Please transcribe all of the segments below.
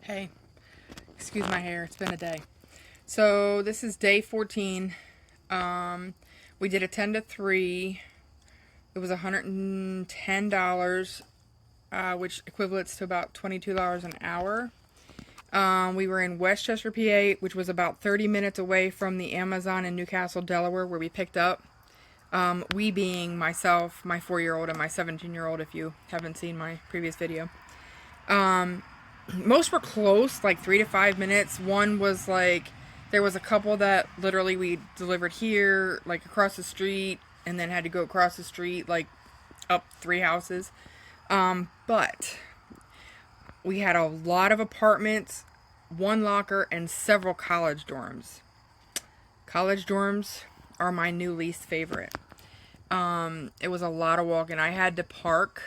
Hey, excuse my hair. It's been a day. So this is day 14. We did a 10 to 3. It was $110, which equates to about $22 an hour. We were in Westchester, PA, which was about 30 minutes away from the Aamzon in Newcastle, Delaware, where we picked up. We being myself, my 4-year-old, and my 17-year-old, if you haven't seen my previous video. Most were close, like 3 to 5 minutes. One was like, there was a couple that literally we delivered here, like across the street, and then had to go across the street, like up 3 houses. But we had a lot of apartments, 1 locker, and several college dorms. College dorms are my new least favorite. It was a lot of walking. I had to park,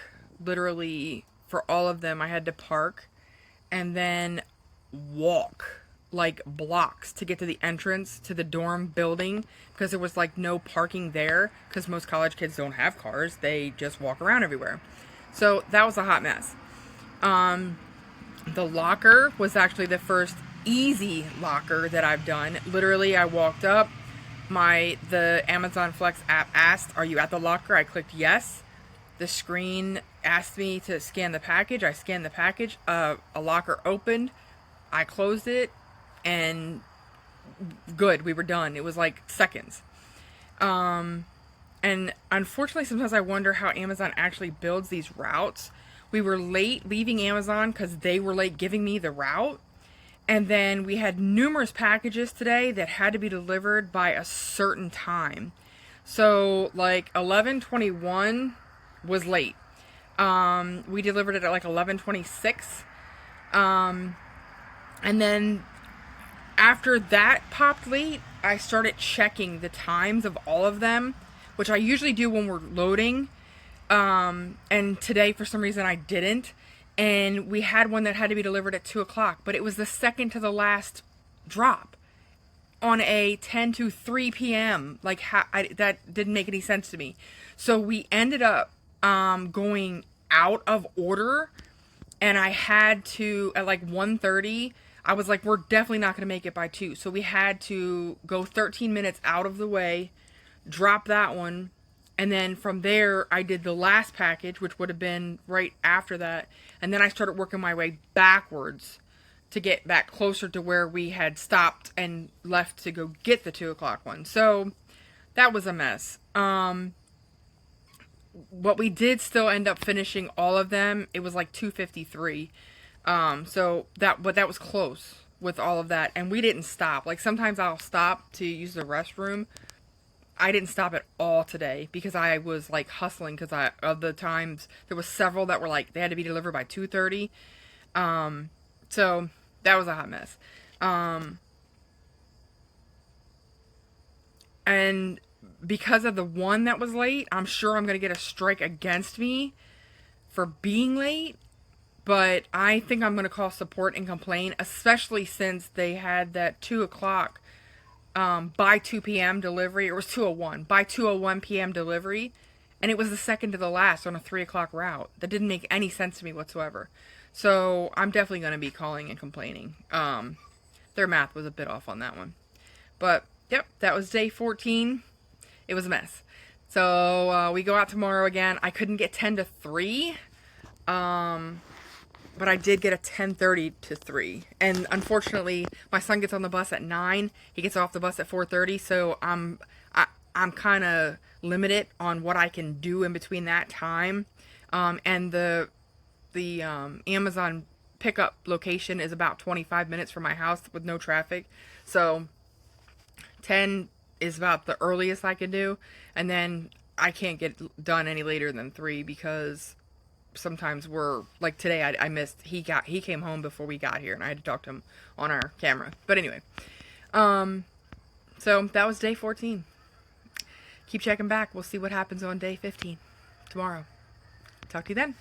literally, for all of them, I had to park and then walk like blocks to get to the entrance to the dorm building, because there was like no parking there, because most college kids don't have cars. They just walk around everywhere. So that was a hot mess. The locker was actually the first easy locker that I've done. Literally, I walked up, the Amazon Flex app asked, "Are you at the locker?" I clicked yes. The screen asked me to scan the package. I scanned the package. A locker opened. I closed it, and good, we were done. It was like seconds. And unfortunately, sometimes I wonder how Amazon actually builds these routes. We were late leaving Amazon because they were late giving me the route. And then we had numerous packages today that had to be delivered by a certain time. So like 11:21 was late. We delivered it at like 11:26. And then after that popped late, I started checking the times of all of them, which I usually do when we're loading. And today, for some reason, I didn't. And we had one that had to be delivered at 2 o'clock, but it was the second to the last drop on a 10 to 3 p.m. Like, that didn't make any sense to me. So we ended up going out of order, and I had to, at like 1:30, I was like, we're definitely not going to make it by 2. So we had to go 13 minutes out of the way, drop that one, and then from there, I did the last package, which would have been right after that. And then I started working my way backwards to get back closer to where we had stopped and left to go get the 2 o'clock one. So that was a mess. But we did still end up finishing all of them. It was like 2:53. But that was close with all of that. And we didn't stop. Like, sometimes I'll stop to use the restroom. I didn't stop at all today because I was like hustling, because of the times there was several that were like they had to be delivered by 2:30. So that was a hot mess. And because of the one that was late, I'm sure I'm going to get a strike against me for being late. But I think I'm going to call support and complain, especially since they had that 2 o'clock by 2 p.m. delivery. It was 2:01. By 2:01 p.m. delivery. And it was the second to the last on a 3 o'clock route. That didn't make any sense to me whatsoever. So I'm definitely going to be calling and complaining. Their math was a bit off on that one. But, yep, that was day 14. It was a mess. So we go out tomorrow again. I couldn't get 10 to 3. But I did get a 10:30 to 3. And unfortunately, my son gets on the bus at 9. He gets off the bus at 4:30. So I'm kind of limited on what I can do in between that time. And the Amazon pickup location is about 25 minutes from my house with no traffic. So 10 is about the earliest I can do. And then I can't get done any later than 3, because sometimes we're like today I missed, he came home before we got here and I had to talk to him on our camera. But anyway, so that was day 14. Keep checking back. We'll see what happens on day 15 tomorrow. Talk to you then.